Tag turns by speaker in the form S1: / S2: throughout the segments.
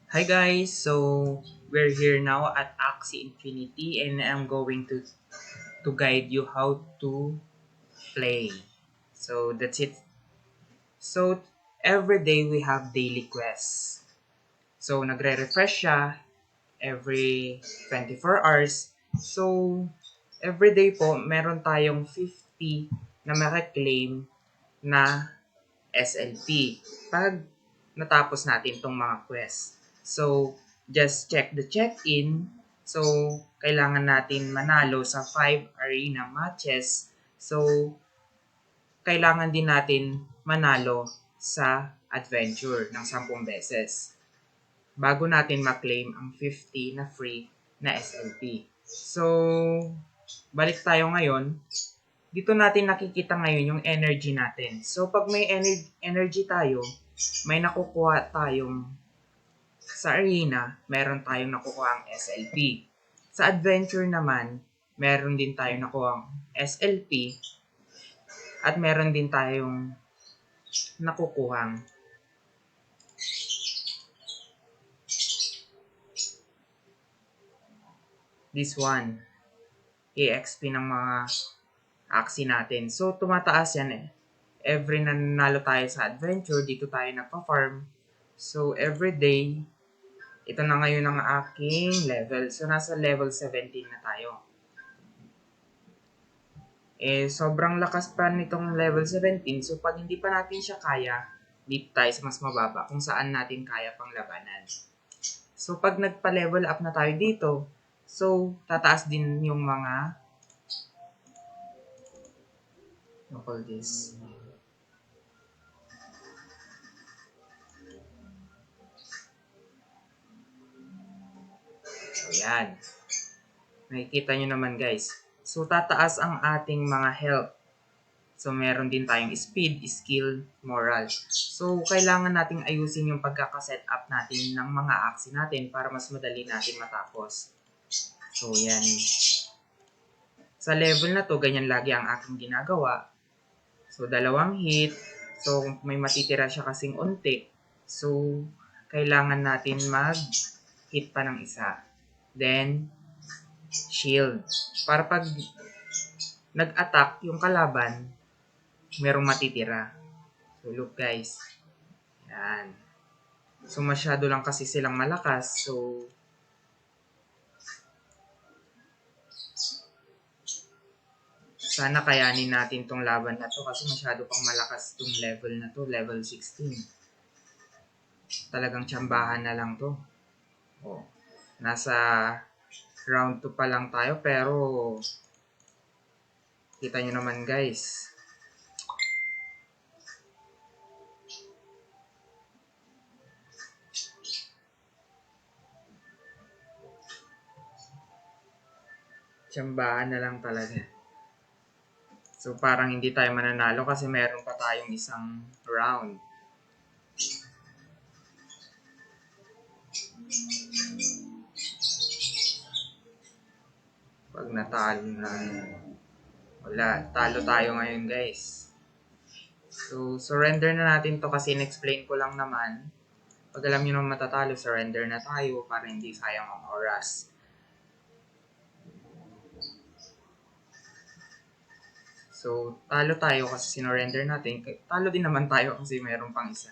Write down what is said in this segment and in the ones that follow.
S1: Hi guys, so we're here now at Axie Infinity and I'm going to guide you how to play. So that's it. So every day we have daily quests. So nagre-refresh siya every 24 hours. So every day po meron tayong 50 na claim na SLP pag natapos natin tong mga quest. So, just check the check-in. So, kailangan natin manalo sa 5 arena matches. So, kailangan din natin manalo sa adventure ng 10 beses bago natin ma-claim ang 50 na free na SLP. So, balik tayo ngayon. Dito natin nakikita ngayon yung energy natin. So, pag may energy tayo, may nakukuha tayong sa arena, meron tayong nakukuha ang SLP. Sa adventure naman, meron din tayong nakuha ang SLP at meron din tayong nakukuhang this one, EXP ng mga Axie natin. So, tumataas yan eh. Every nanalo tayo sa adventure, dito tayo nagpa-farm. So, every day, ito na ngayon ang aking level. So, nasa level 17 na tayo. Sobrang lakas pa nitong level 17. So, pag hindi pa natin siya kaya, dito tayo sa mas mababa kung saan natin kaya pang labanan. So, pag nagpa-level up na tayo dito, so, tataas din yung mga call this. So, yan. Nakikita nyo naman guys. So, tataas ang ating mga health. So, meron din tayong speed, skill, moral. So, kailangan nating ayusin yung pagkakaset up natin ng mga Axie natin para mas madali natin matapos. So, yan. Sa level na to, ganyan lagi ang aking ginagawa. So, 2 hit. So, may matitira siya kasing unti. So, kailangan natin mag-hit pa ng isa. Then, shield. Para pag nag-attack yung kalaban, merong matitira. So, look guys. Yan. So, masyado lang kasi silang malakas. So, sana kayanin natin tong laban na to kasi masyado pang malakas tong level na to, level 16. Talagang tsambahan na lang to. Oh, nasa round 2 pa lang tayo pero kita nyo naman guys. Tsambahan na lang talaga. So parang hindi tayo mananalo kasi meron pa tayong isang round. Pag natalo na, wala, talo tayo ngayon guys. So surrender na natin to kasi in-explain ko lang naman. Pag alam nyo naman matatalo, surrender na tayo para hindi sayang ang oras. So, talo tayo kasi sinurrender natin. Talo din naman tayo kasi mayroon pang isa.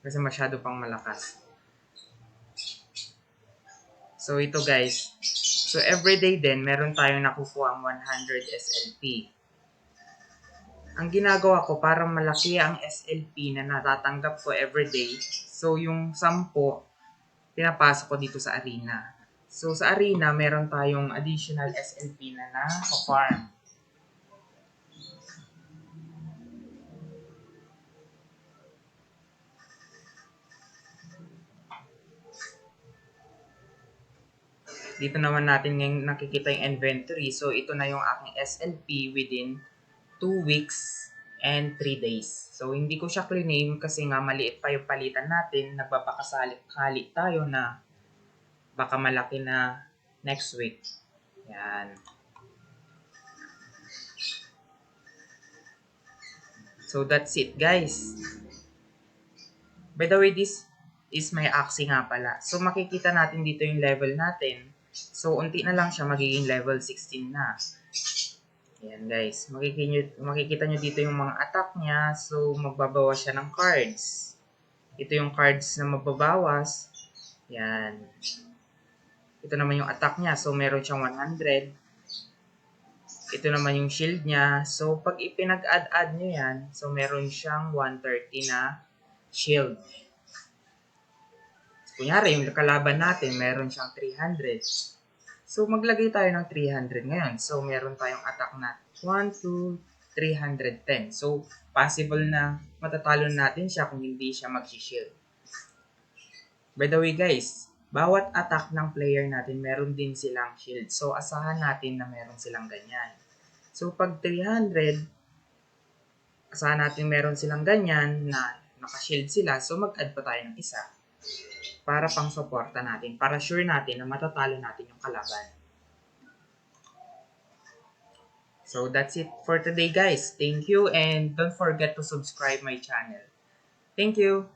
S1: Kasi masyado pang malakas. So, ito guys. So, everyday din, meron tayong nakukuha ang 100 SLP. Ang ginagawa ko para malaki ang SLP na natatanggap ko everyday. So, yung 10, pinapasok ko dito sa arena. So, sa arena, meron tayong additional SLP na na-farm. Dito naman natin ngayon nakikita yung inventory. So, ito na yung aking SLP within 2 weeks and 3 days. So, hindi ko siya clean kasi nga maliit pa yung palitan natin. Nagpapakasalit tayo na baka malaki na next week. Yan. So, that's it guys. By the way, this is may Axie nga pala. So, makikita natin dito yung level natin. So, unti na lang siya, magiging level 16 na. Ayan guys, makikita nyo dito yung mga attack niya. So, magbabawas siya ng cards. Ito yung cards na magbabawas. Yan. Ito naman yung attack niya. So, meron siyang 100. Ito naman yung shield niya. So, pag ipinag-add-add nyo yan, so meron siyang 130 na shield. Kunyari, yung kalaban natin, meron siyang 300. So, maglagay tayo ng 300 ngayon. So, meron tayong attack na 1, 2, 310. So, possible na matatalo natin siya kung hindi siya mag-shield. By the way guys, bawat attack ng player natin, meron din silang shield. So, asahan natin na meron silang ganyan. So, pag 300, asahan natin meron silang ganyan na naka-shield sila. So, mag-add pa tayo ng isa para pang-suporta natin, para sure natin na matatalo natin yung kalaban. So, that's it for today guys. Thank you and don't forget to subscribe my channel. Thank you!